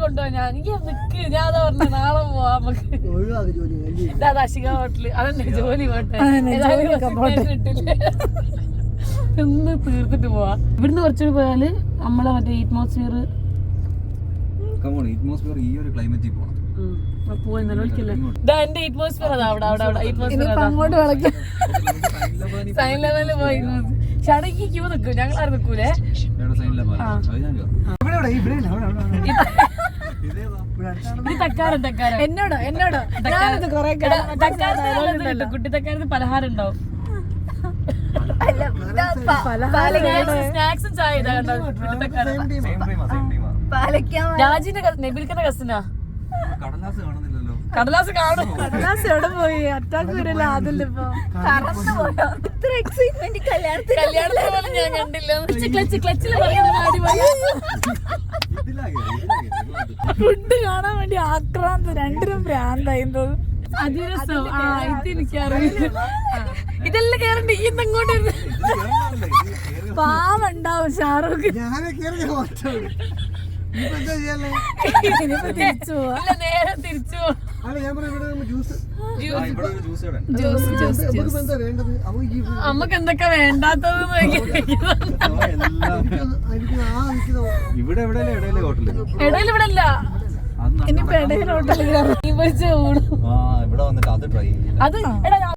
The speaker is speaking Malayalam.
കൊണ്ടുപോവാ ഞാൻ നിക്ക് ഞാൻ അതാ പറഞ്ഞ നാളെ പോവാ നമുക്ക് ദാശിക ഹോട്ടല് അതന്നെ ജോലി ഒന്ന് തീർത്തിട്ട് പോവാ. ഇവിടുന്ന് കുറച്ചുകൂടി പോയാല് നമ്മളെ മറ്റേ അറ്റ്മോസ്ഫിയർ ഈ ഒരു ക്ലൈമറ്റിൽ പോകണം. എന്റെ അറ്റ്മോസ്ഫിയർ അതാ അവിടെ അവിടെ അവിടെ സൈൻ ലെവലിൽ പോയി ചടങ്ങി ക്യൂ നിക്കും. ഞങ്ങൾ ആരും നിക്കൂലേ. എന്നോട് കുട്ടി തക്കാരത്ത് പലഹാരം ഉണ്ടാവും. സ്നാക്സും ചായ രാജിന്റെ നെബിൽക്കന്റെ കസിനാ. കടലാസ് കാണും. കടലാസ് എവിടെ പോയി? അറ്റാക്ക് വരില്ല. അതിലിപ്പോ കല്യാണത്തിന് പോലെ ഞാൻ കണ്ടില്ല. ഫുഡ് കാണാൻ വേണ്ടി ആക്രാന്ത് രണ്ടിനും ഭ്രാന്തായി തോന്നും. അതിരസം ഇതെനിക്കറിയില്ല. ഇതെല്ലാം കേറണ്ട്. ഈ ഇങ്ങോട്ട് പാവുണ്ടാവും ഷാറൂഖ്. നേരെ തിരിച്ചു അമ്മക്ക് എന്തൊക്കെ വേണ്ടാത്തത് ഇടയിൽ ഇവിടെ അല്ല. ഇനിയിപ്പോ ഇടയിൽ ഹോട്ടലിൽ അത് എടാ